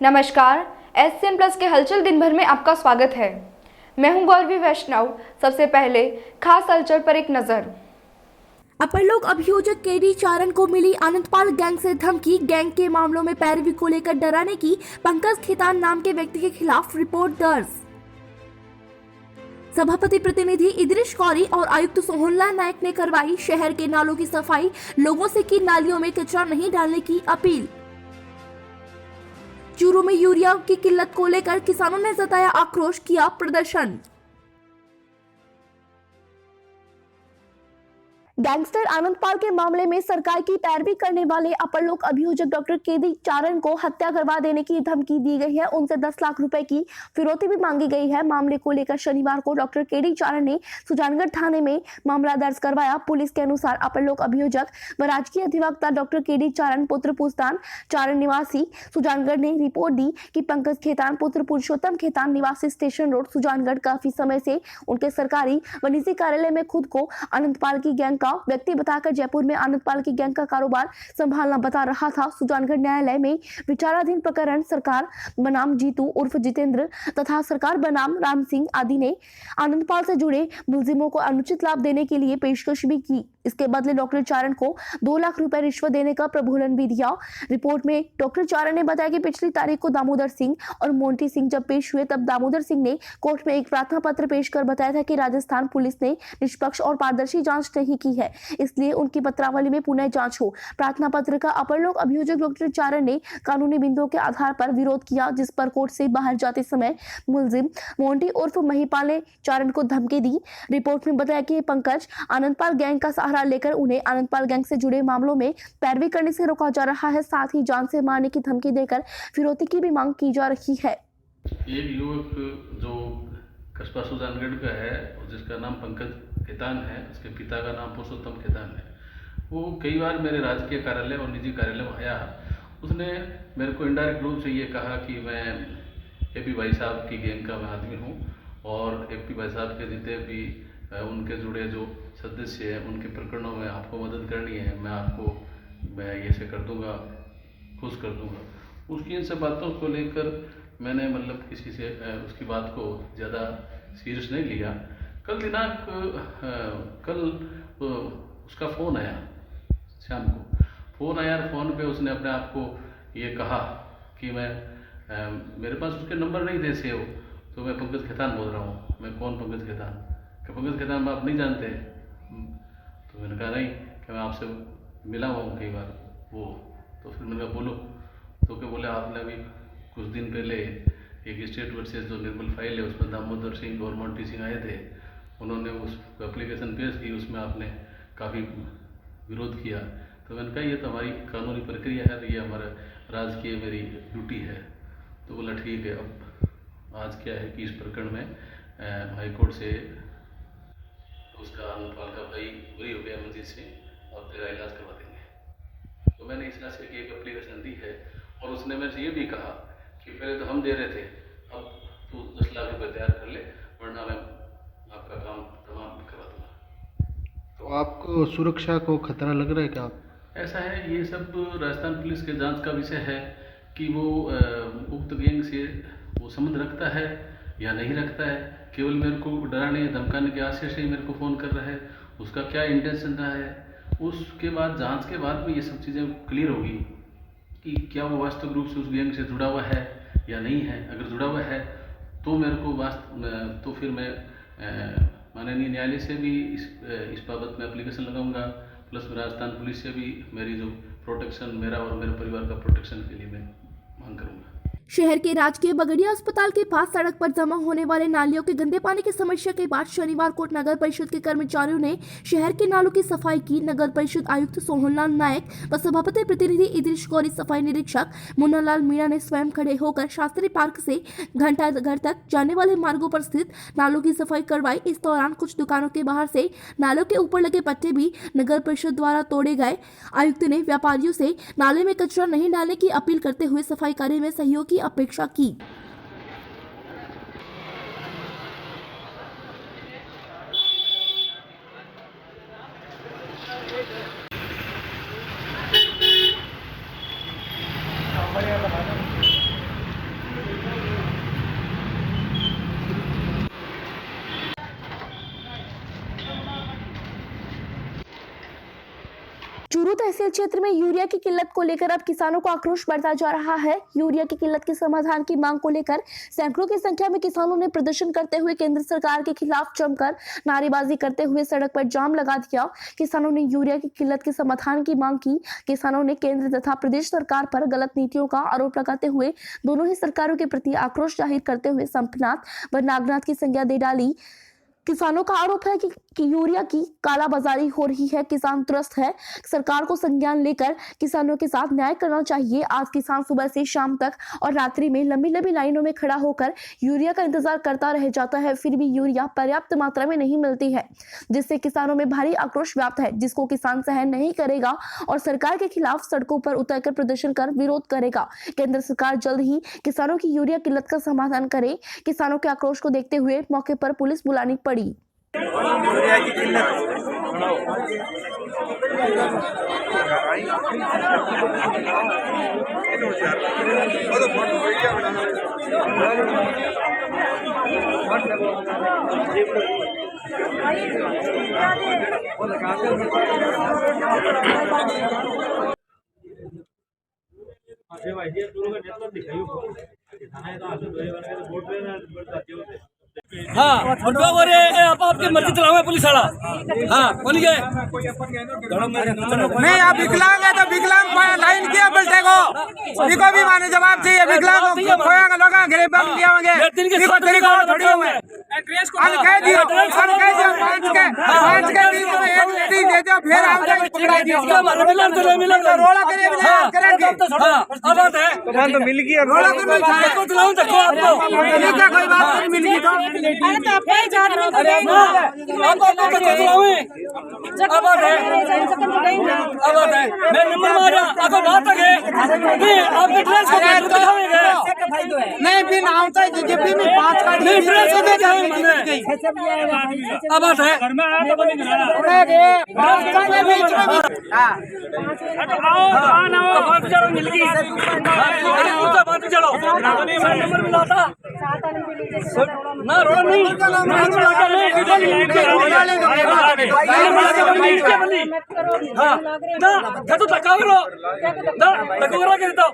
नमस्कार, SCN plus के हलचल दिन भर में आपका स्वागत है। मैं हूं गौरवी वैष्णव। सबसे पहले खास हलचल पर एक नजर। अपर लोक अभियोजक केडी चारण को मिली आनंदपाल गैंग से धमकी। गैंग के मामलों में पैरवी को लेकर डराने की पंकज खेतान नाम के व्यक्ति के खिलाफ रिपोर्ट दर्ज। सभापति प्रतिनिधि इद्रिश कौरी और आयुक्त सोहनलाल नायक ने करवाई शहर के नालों की सफाई। लोगों से की नालियों में कचरा नहीं डालने की अपील। चूरू में यूरिया की किल्लत को लेकर किसानों ने जताया आक्रोश, किया प्रदर्शन। गैंगस्टर आनंदपाल के मामले में सरकार की पैरवी करने वाले अपर लोक अभियोजक डॉक्टर केडी चारण को हत्या करवा देने की धमकी दी गई है। उनसे 10 लाख रुपए की फिरौती भी मांगी गई है। मामले को लेकर शनिवार को डॉक्टर केडी चारण ने सुजानगढ़ थाने में मामला दर्ज करवाया। पुलिस के अनुसार अपर लोक अभियोजक व राजकीय अधिवक्ता डॉक्टर केडी चारण पुत्र पुस्तान चारण निवासी सुजानगढ़ ने रिपोर्ट दी कि पंकज खेतान पुत्र पुरुषोत्तम खेतान निवासी स्टेशन रोड सुजानगढ़ काफी समय से उनके सरकारी व निजी कार्यालय में खुद को आनंदपाल की गैंग व्यक्ति बताकर जयपुर में आनंदपाल की गैंग का कारोबार संभालना बता रहा था। सुजानगढ़ न्यायालय में विचाराधीन प्रकरण सरकार बनाम जीतू उर्फ जितेंद्र तथा सरकार बनाम राम सिंह आदि ने आनंदपाल से जुड़े मुलजिमों को अनुचित लाभ देने के लिए पेशकश भी की। इसके बदले डॉक्टर चारण को 2 लाख रुपए रिश्वत देने का प्रभुलन भी दिया। रिपोर्ट में डॉक्टर चारण ने बताया कि पिछली तारीख को दामोदर सिंह और मोंटी सिंह जब पेश हुए तब दामोदर सिंह ने कोर्ट में एक प्रार्थना पत्र पेश कर बताया था कि राजस्थान पुलिस ने निष्पक्ष और पारदर्शी जांच नहीं की है, इसलिए उनकी पत्रावली में पुनः जांच हो। प्रार्थना पत्र का अपर लोक अभियोजक डॉक्टर चारण ने कानूनी बिंदुओं के आधार पर विरोध किया, जिस पर कोर्ट से बाहर जाते समय मुलजिम मोंटी उर्फ महिपाल ने चारण को धमकी दी। रिपोर्ट में बताया कि पंकज आनंदपाल गैंग का सहारा लेकर उन्हें आनंदपाल गैंग से जुड़े मामलों में पैरवी करने से रोका जा रहा है। साथ ही जान से मारने की धमकी देकर फिरौती की भी मांग की जा रही है। एक युवक जो कस्बा सुजानगढ़ का है जिसका नाम पंकज खेतान है, उसके पिता का नाम पुरुषोत्तम खेतान है, वो कई बार मेरे राजकीय कार्यालय और निजी कार्यालय में आया। उसने मेरे को इनडायरेक्ट रूप से ये कहा कि मैं एपी भाई साहब की गैंग का मैं आदमी हूँ और एपी भाई साहब के जितने भी उनके जुड़े जो सदस्य हैं उनके प्रकरणों में आपको मदद करनी है, मैं ये से कर दूंगा, खुश कर दूंगा। उसकी इन सब बातों को लेकर मैंने मतलब किसी से उसकी बात को ज़्यादा सीरियस नहीं लिया। कल उसका फ़ोन आया, शाम को फ़ोन आया। फ़ोन पे उसने अपने आप को ये कहा कि मेरे पास उसके नंबर नहीं थे सेव, तो मैं पंकज खेतान बोल रहा हूँ। मैं कौन पंकज खेतान? कि पंकज खेतान आप नहीं जानते? तो मैंने कहा नहीं, कि मैं आपसे मिला हुआ हूँ कई बार वो। तो फिर मैंने कहा बोलो। तो क्या बोले, आपने अभी कुछ दिन पहले एक स्टेट वर्सेस जो निर्मल फाइल है उसमें दामोदर सिंह और मोंटी सिंह आए थे, उन्होंने उस एप्लीकेशन पेश की, उसमें आपने काफ़ी विरोध किया। तो मैंने कहा ये तो हमारी कानूनी प्रक्रिया है, ये हमारा राजकीय मेरी ड्यूटी है। तो बोला ठीक है। अब आज क्या है कि इस प्रकरण में हाईकोर्ट से उसका आनंदपाल का भाई बुरी हो गया मंजिल से और तेरा इलाज करवा देंगे। तो मैंने इस तरह से एक एप्लीकेशन दी है और उसने मेरे से ये भी कहा कि पहले तो हम दे रहे थे, अब तू 10 लाख रुपये तैयार कर ले, वरना मैं आपका काम तमाम करवा दूँगा। तो आपको सुरक्षा को खतरा लग रहा है क्या? ऐसा है, ये सब राजस्थान पुलिस के जांच का विषय है कि वो उक्त गैंग से वो संबंध रखता है या नहीं रखता है। केवल मेरे को डराने धमकाने के आशय से ही मेरे को फ़ोन कर रहा है, उसका क्या इंटेंशन रहा है। उसके बाद जांच के बाद में ये सब चीज़ें क्लियर होगी कि क्या वो वास्तविक रूप से उस गैंग से जुड़ा हुआ है या नहीं है। अगर जुड़ा हुआ है तो मेरे को तो फिर मैं माननीय न्यायालय से भी इस बाबत में एप्लीकेशन लगाऊंगा, प्लस राजस्थान पुलिस से भी मेरी जो प्रोटेक्शन, मेरा और मेरे परिवार का प्रोटेक्शन के लिए मैं मांग करूंगा। शहर के राजकीय बगड़िया अस्पताल के पास सड़क पर जमा होने वाले नालियों के गंदे पानी की समस्या के बाद शनिवार को नगर परिषद के कर्मचारियों ने शहर के नालों की सफाई की। नगर परिषद आयुक्त सोहनलाल नायक व सभापति प्रतिनिधि इद्रिश कौरी, सफाई निरीक्षक मुन्नालाल मीणा ने स्वयं खड़े होकर शास्त्री पार्क से घंटाघर तक जाने वाले मार्गों पर स्थित नालों की सफाई करवाई। इस दौरान कुछ दुकानों के बाहर से नालों के ऊपर लगे पट्टे भी नगर परिषद द्वारा तोड़े गए। आयुक्त ने व्यापारियों से नाले में कचरा नहीं डालने की अपील करते हुए सफाई कार्य में सहयोग की अपेक्षा की। चूरू तहसील क्षेत्र में यूरिया की किल्लत को लेकर अब किसानों का आक्रोश बढ़ता जा रहा है। यूरिया की किल्लत के समाधान की मांग को लेकर सैकड़ों की संख्या में किसानों ने प्रदर्शन करते हुए केंद्र सरकार के खिलाफ जमकर नारेबाजी करते हुए सड़क पर जाम लगा दिया। किसानों ने यूरिया की किल्लत के समाधान की मांग की। किसानों ने केंद्र तथा प्रदेश सरकार पर गलत नीतियों का आरोप लगाते हुए दोनों ही सरकारों के प्रति आक्रोश जाहिर करते हुए संपनाथ व नागनाथ की संज्ञा दे डाली। किसानों का आरोप है कि यूरिया की कालाबाजारी हो रही है। किसान त्रस्त है। सरकार को संज्ञान लेकर किसानों के साथ न्याय करना चाहिए। आज किसान सुबह से शाम तक और रात्रि में लंबी लंबी लाइनों में खड़ा होकर यूरिया का इंतजार करता रह जाता है, फिर भी यूरिया पर्याप्त मात्रा में नहीं मिलती है, जिससे किसानों में भारी आक्रोश व्याप्त है, जिसको किसान सहन नहीं करेगा और सरकार के खिलाफ सड़कों पर उतरकर प्रदर्शन कर विरोध करेगा। केंद्र सरकार जल्द ही किसानों की यूरिया किल्लत का समाधान करे। किसानों के आक्रोश को देखते हुए मौके पर पुलिस बुलानी पड़ी। यूरिया की किल्लत हाँ आपकी मर्जी चलाओ पुलिस वाला। हाँ बोलिए नहीं, आप विकलांग है तो विकलांग लाइन किया बेल्टे को इनको भी माने जवाब चाहिए। विकलांग खोएंगे लोग गरीब दिया होंगे इनको तरीको थोड़ी होंगे आज कह दियो पांच के दिन में एक लेडी दे दो फिर हम तक पकड़ा दियो रोला करेंगे अब बात है तो मिल गया रोला को नहीं को चलाऊं तक आपको क्या कोई बात नहीं मिल गई तो अब बात है मैं नंबर मारा आपको बात तक है आपके ड्रेस को दिखाएंगे नहीं भी नाम तो जब भी मैं 5 कार्ड नहीं ड्रेस को दिखाएंगे मैंने अब बात है मिल गई बात चलो नंबर मिलाता ना रोड नहीं हाँ ना तो तकावरो ना तकावरो के तो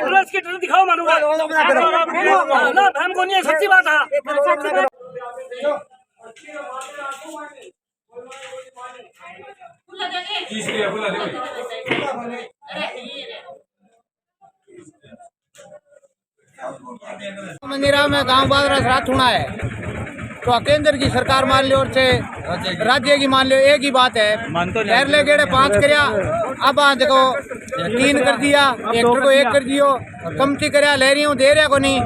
ड्रेस की ड्रेस दिखाओ मानूंगा ना हम को नहीं सच्ची बात है मंदिरा में गांव बादरा रात होना है तो केंद्र की सरकार मान लो और से राज्य की मान लो एक ही बात है। पहले गेड़े 5 करया अब आज देखो 3 कर दिया, हेक्टर को 1 कर दियो, कमती करया ले रही हूँ दे रहा को नहीं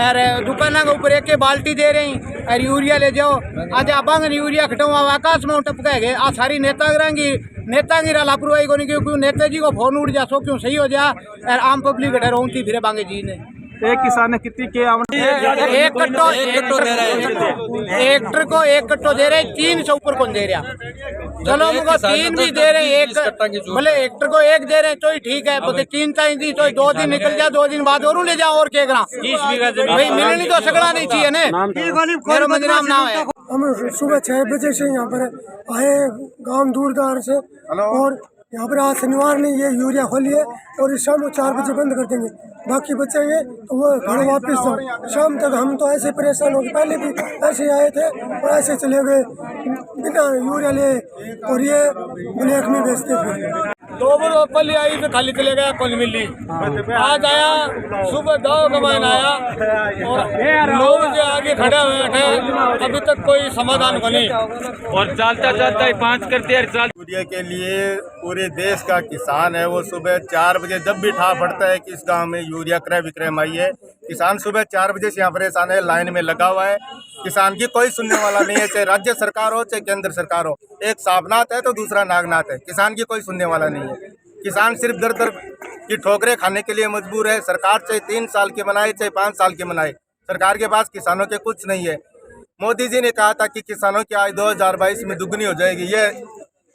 और दुकाना के ऊपर एक बाल्टी दे रही और यूरिया ले जाओ आज आप यूरिया खटाऊ आकाश में टपका गए आ सारी नेतागिरी लापरवाही को नहीं क्योंकि नेता जी को फोन उड़ जा सो क्यों सही हो जा और आम पब्लिक रोती फिर बांगे जी ने एक किसान ने कितनी के एक कट्टो हेक्टर को 1 कट्टो दे रहे 300 ऊपर कौन दे रहा। चलो मुझको 3 भी दे रहे एक भले हेक्टर को 1 दे रहे तो ही ठीक है, बोलते 3 चाहिए दी तो 2 दिन निकल जा 2 दिन बाद और ले जाओ और क्या करा भाई मिलनी तो सकड़ा नहीं चाहिए ना। मेरा मंदिराम नाम है। हम सुबह 6 बजे से यहाँ पर आए गांव दूर दार से और यहाँ पर आज शनिवार नहीं ये यूरिया खोलिए और इस शाम को 4 बजे बंद कर देंगे, बाकी बचेंगे तो वो घर वापस जाओ। शाम तक हम तो ऐसे परेशान हो गए, पहले भी ऐसे आए थे और ऐसे चले गए बिना यूरिया ले और ये ब्लैक में बेचते थे। 2 बजे पल आई तो खाली चले गया कल मिली आज आया सुबह 2 कमाने आया और लोग जो आगे खड़े हुए थे अभी तक कोई समाधान को नहीं और चलता 5 करते यूरिया के लिए पूरे देश का किसान है वो सुबह 4 बजे जब भी ठा पड़ता है कि इस गांव में यूरिया क्रय विक्रय माई है, किसान सुबह 4 बजे से यहाँ परेशान है, लाइन में लगा हुआ है। किसान की कोई सुनने वाला नहीं है, चाहे राज्य सरकार हो चाहे केंद्र सरकार हो। एक साबनाथ है तो दूसरा नागनाथ है, किसान की कोई सुनने वाला नहीं है। किसान सिर्फ दर दर की ठोकरें खाने के लिए मजबूर है। सरकार चाहे 3 साल की बनाए चाहे 5 साल की बनाए, सरकार के पास किसानों के कुछ नहीं है। मोदी जी ने कहा था कि किसानों की आय 2022 में दुगनी हो जाएगी,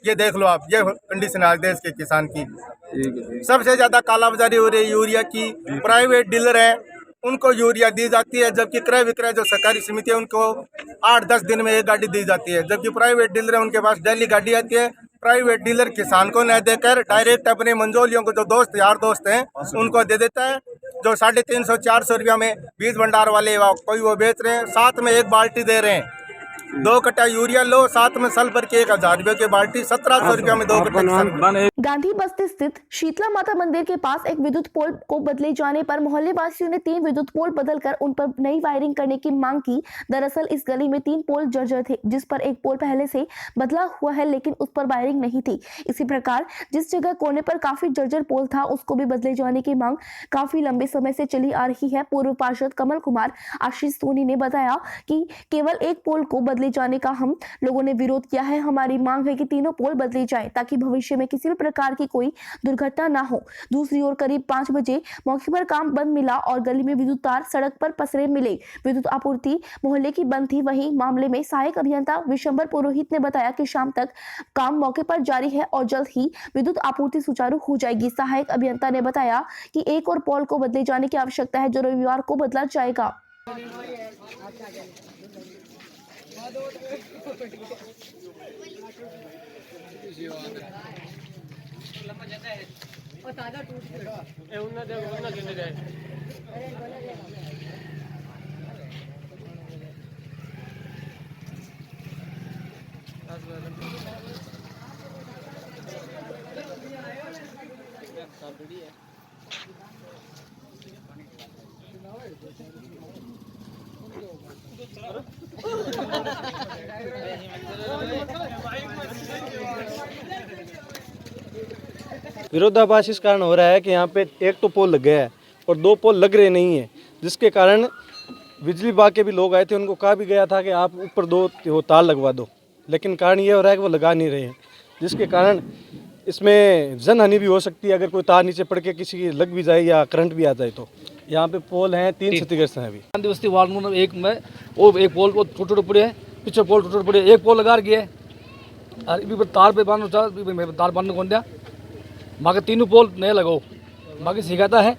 ये देख लो आप, ये कंडीशन है देश के किसान की। सबसे ज्यादा कालाबाजारी हो रही है यूरिया की। प्राइवेट डीलर है उनको यूरिया दी जाती है, जबकि क्रय विक्रय जो सरकारी समिति है उनको 8-10 दिन में एक गाड़ी दी जाती है, जबकि प्राइवेट डीलर है उनके पास डेली गाड़ी आती है। प्राइवेट डीलर किसान को न देकर डायरेक्ट अपने मंझोलियों को, जो दोस्त यार दोस्त हैं, उनको दे देता है, जो 350-400 रुपया में बीज भंडार वाले कोई वो बेच रहे हैं। साथ में एक बाल्टी दे रहे हैं, 2 कट्टा यूरिया लो, साथ में सल्फर की 1000 रुपये की बाल्टी, 1700 रुपया में 2 कट्टा। गांधी बस्ती स्थित शीतला माता मंदिर के पास एक विद्युत पोल को बदले जाने पर मोहल्ले वासियों ने 3 विद्युत पोल बदलकर उन पर नई वायरिंग करने की मांग की। दरअसल इस गली में 3 पोल जर्जर थे, जिस पर एक पोल पहले से बदला हुआ है, लेकिन उस पर वायरिंग नहीं थी। इसी प्रकार जिस जगह कोने पर काफी जर्जर पोल था, उसको भी बदले जाने की मांग काफी लंबे समय से चली आ रही है। पूर्व पार्षद कमल कुमार आशीष सोनी ने बताया कि केवल एक पोल को बदले जाने का हम लोगों ने विरोध किया है। हमारी मांग है कि तीनों पोल बदले जाएं, ताकि भविष्य में किसी भी प्रकार की कोई दुर्घटना ना हो। दूसरी ओर करीब 5 बजे मौके पर काम बंद मिला और गली में विद्युत तार सड़क पर पसरे मिले। विद्युत आपूर्ति मोहल्ले की बंद थी। वहीं मामले में सहायक अभियंता विशंबर पुरोहित ने बताया कि शाम तक काम मौके पर जारी है और जल्द ही विद्युत आपूर्ति सुचारू हो जाएगी। सहायक अभियंता ने बताया कि एक और पोल को बदले जाने की आवश्यकता है, जो रविवार को बदला जाएगा। विरोधाभास इस कारण हो रहा है कि यहाँ पे एक तो पोल लग गया है और 2 पोल लग रहे नहीं है, जिसके कारण बिजली विभाग के भी लोग आए थे, उनको कहा भी गया था कि आप ऊपर 2 तार लगवा दो, लेकिन कारण ये हो रहा है कि वो लगा नहीं रहे हैं, जिसके कारण इसमें जनहानि भी हो सकती है। अगर कोई तार नीचे पड़ के किसी की लग भी जाए या करंट भी आ जाए तो। यहाँ पे पोल हैं 3 क्षतिग्रस्त हैं अभी। गांधी बस्ती वार्ड नंबर 1 में वो एक पोल को टूटे पड़े हैं, पीछे पोल टूटे पड़े, एक पोल लगा गया है और तार पे बांध तार बांधने कौन दिया, बाकी 3 पोल नए लगाओ। बाकी सिखाता है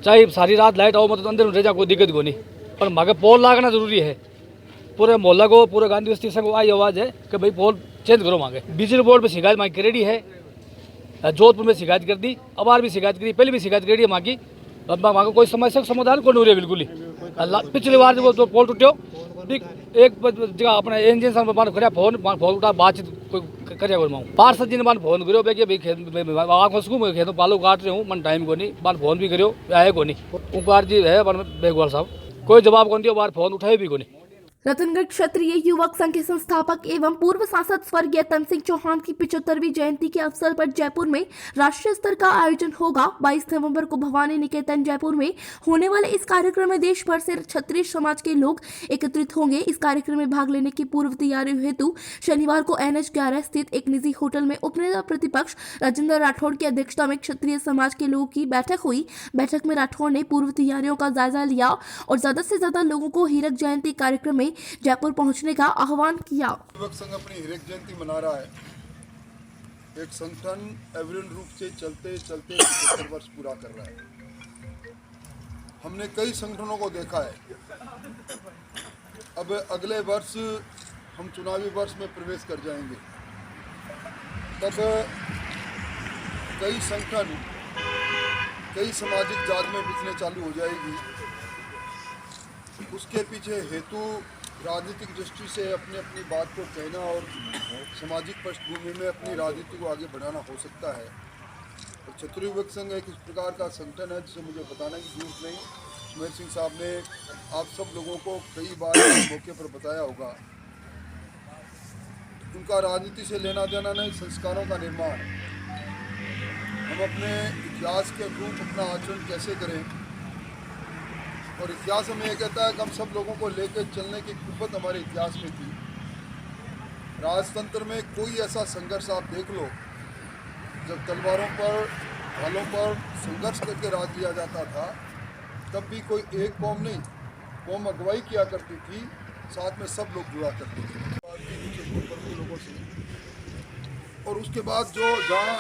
चाहे सारी रात लाइट आओ, मतलब अंदर में रह जा, कोई दिक्कत को नहीं, पर मांगे पोल लगाना जरूरी है। पूरे मोहल्ला को, पूरे गांधी बस्ती से आई आवाज़ है कि भाई पोल चेंज करो। मांगे बिजली बोर्ड पे शिकायत मांगी रेडी है, जोधपुर में शिकायत कर दी, अब बार भी शिकायत करी, पहले भी शिकायत करी है मांगी, अब मांगे कोई समस्या का समाधान कौन हो रही है बिल्कुल ही। पिछली बार जब वो पोल टूटे एक जगह अपने इंजन से खड़ा फोन उठा बातचीत कोई करिया कोई मांग पार्षद जी ने मान फोन करो भाई खेत आँख में खेतों पालो काट रहे हूँ, मन टाइम को नहीं, बार फोन भी करो आए को नहीं। ओंकार जी है बेगवाल साहब, कोई जवाब कौन दिया, बार फोन उठाए भी को नहीं। रतनगढ़ क्षत्रिय युवक संघ के संस्थापक एवं पूर्व सांसद स्वर्गीय तन सिंह चौहान की 75वीं जयंती के अवसर पर जयपुर में राष्ट्रीय स्तर का आयोजन होगा। 22 नवंबर को भवानी निकेतन जयपुर में होने वाले इस कार्यक्रम में देश भर से क्षत्रिय समाज के लोग एकत्रित होंगे। इस कार्यक्रम में भाग लेने की पूर्व तैयारी हेतु शनिवार को NH11 स्थित एक निजी होटल में उपनेता प्रतिपक्ष राजेंद्र राठौड़ की अध्यक्षता में क्षत्रिय समाज के लोगों की बैठक हुई। बैठक में राठौड़ ने पूर्व तैयारियों का जायजा लिया और ज्यादा से ज्यादा लोगों को हीरक जयंती कार्यक्रम में जयपुर पहुंचने का आह्वान किया। युवक संघ अपनी हीरक जयंती मना रहा है। एक संगठन अविरल रूप से चलते चलते 75 वर्ष पूरा कर रहा है। हमने कई संगठनों को देखा है। अब अगले वर्ष हम चुनावी वर्ष में प्रवेश कर जाएंगे, तब कई संगठन कई सामाजिक जात में बिकने चालू हो जाएगी। उसके पीछे हेतु राजनीतिक दृष्टि से अपनी अपनी बात को कहना और सामाजिक पृष्ठभूमि में अपनी राजनीति को आगे बढ़ाना हो सकता है। और क्षत्रिय युवक संघ एक इस प्रकार का संगठन है जिसे मुझे बताने की जरूरत नहीं। सुमेर सिंह साहब ने आप सब लोगों को कई बार इस मौके पर बताया होगा। उनका राजनीति से लेना देना नहीं, संस्कारों का निर्माण। हम अपने इतिहास के अनुरूप अपना आचरण कैसे करें, और इतिहास हमें यह कहता है कि हम सब लोगों को लेकर चलने की कुव्वत हमारे इतिहास में थी। राजतंत्र में कोई ऐसा संघर्ष आप देख लो, जब तलवारों पर ढालों पर संघर्ष करके राज लिया जाता था, तब भी कोई एक कौम नहीं, कौम अगुवाई किया करती थी, साथ में सब लोग जुड़ा करते थे लोगों से। और उसके बाद जो जहाँ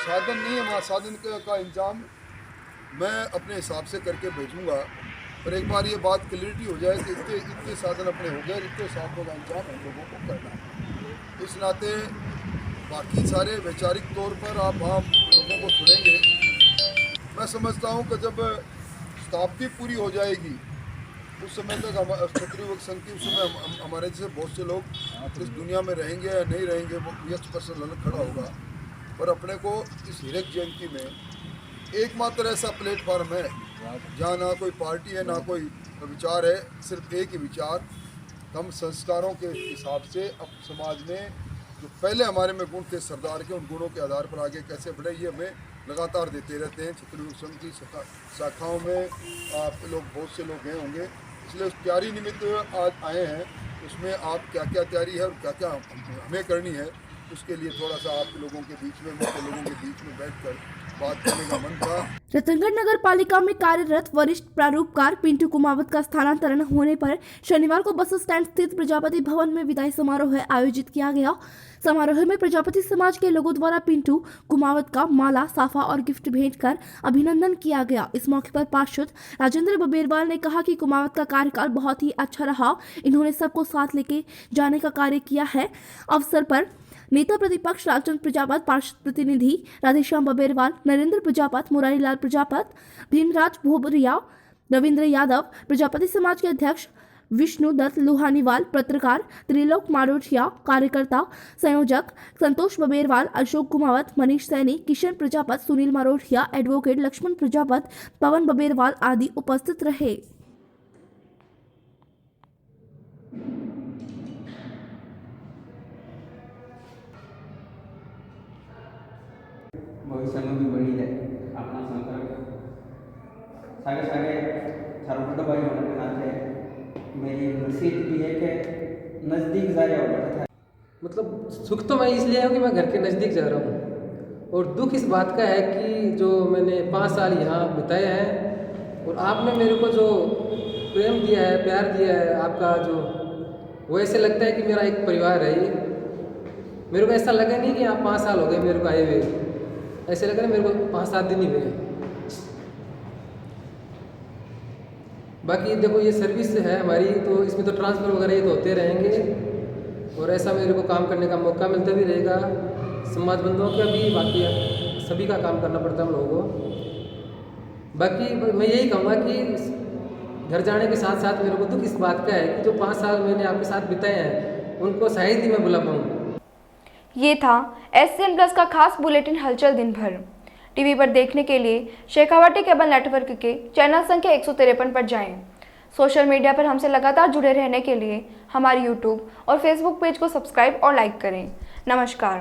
साधन नहीं है वहाँ साधन का इंतजाम मैं अपने हिसाब से करके भेजूंगा, पर एक बार ये बात क्लियरिटी हो जाए कि इतने साधन अपने हो गए, इतने साधनों का इंतजाम हम लोगों को करना है। इस नाते बाकी सारे वैचारिक तौर पर आप आम लोगों को सुनेंगे। मैं समझता हूँ कि जब शताब्दी पूरी हो जाएगी उस समय तक क्षत्रिय युवक संघ की, उस समय हमारे जैसे बहुत से लोग इस दुनिया में रहेंगे या नहीं रहेंगे वो यक्ष प्रश्न अलग खड़ा होगा। पर अपने को इस हीरक जयंती में एकमात्र ऐसा प्लेटफॉर्म है जहाँ ना कोई पार्टी है ना कोई विचार है, सिर्फ एक ही विचार, हम संस्कारों के हिसाब से अब समाज में जो पहले हमारे में गुण थे सरदार के, उन गुणों के आधार पर आगे कैसे बढ़े ये हमें लगातार देते रहते हैं। क्षत्रिय युवक संघ की शाखाओं में आप लोग बहुत से लोग गए होंगे, इसलिए उस तैयारी निमित्त आज आए हैं। उसमें आप क्या क्या तैयारी है और क्या क्या हमें करनी है, उसके लिए थोड़ा सा आप लोगों के बीच में, मुख्य लोगों के बीच में बैठकर बात करने का मन था। रतनगढ़ नगर पालिका में कार्यरत वरिष्ठ प्रारूपकार पिंटू कुमावत का स्थानांतरण होने पर शनिवार को बस स्टैंड स्थित प्रजापति भवन में विदाई समारोह आयोजित किया गया। समारोह में प्रजापति समाज के लोगों द्वारा पिंटू कुमावत का माला, साफा और गिफ्ट भेंट कर अभिनंदन किया गया। इस मौके पर पार्षद राजेंद्र बबेरवाल ने कहा कि कुमावत का कार्यकाल बहुत ही अच्छा रहा, इन्होंने सबको साथ लेके जाने का कार्य किया है। अवसर पर नेता प्रतिपक्ष राजचंद्र प्रजापत, पार्षद प्रतिनिधि राधेश्याम बबेरवाल, नरेंद्र प्रजापत, मुरारीलाल प्रजापत, भीमराज भोबरिया, रविंद्र यादव, प्रजापति समाज के अध्यक्ष विष्णु दत्त लोहानीवाल, पत्रकार त्रिलोक मारोठिया, कार्यकर्ता संयोजक संतोष बबेरवाल, अशोक कुमावत, मनीष सैनी, किशन प्रजापत, सुनील मारोठिया, एडवोकेट लक्ष्मण प्रजापत, पवन बबेरवाल आदि उपस्थित रहे। भविष्य में भी बढ़ी जाए अपना संपर्क सागे सागे छोटा भाई होने के नाते मेरी नसीहत भी है कि नज़दीक जा रहा हूँ। मतलब सुख तो मैं इसलिए हूँ कि मैं घर के नज़दीक जा रहा हूँ, और दुख इस बात का है कि जो मैंने 5 साल यहाँ बिताए हैं और आपने मेरे को जो प्रेम दिया है, प्यार दिया है आपका, जो वो ऐसे लगता है कि मेरा एक परिवार है। मेरे को ऐसा लगा नहीं कि आप 5 साल हो गए मेरे को आए हुए, ऐसे लग रहा है मेरे को 5-7 दिन ही हुए। बाकी देखो ये सर्विस है हमारी, तो इसमें तो ट्रांसफ़र वगैरह ये तो होते रहेंगे और ऐसा मेरे को काम करने का मौका मिलता भी रहेगा। समाज बंधुओं का भी, बाकी सभी का काम करना पड़ता है हम लोगों को। बाकी मैं यही कहूँगा कि घर जाने के साथ साथ मेरे को दुख इस बात का है कि जो 5 साल मैंने आपके साथ बिताए हैं उनको शायद ही मैं भुला पाऊँ। ये था SCN प्लस का खास बुलेटिन हलचल दिन भर। टीवी पर देखने के लिए शेखावाटी केबल नेटवर्क के चैनल संख्या 153 पर जाएं। सोशल मीडिया पर हमसे लगातार जुड़े रहने के लिए हमारे YouTube और Facebook पेज को सब्सक्राइब और लाइक करें। नमस्कार।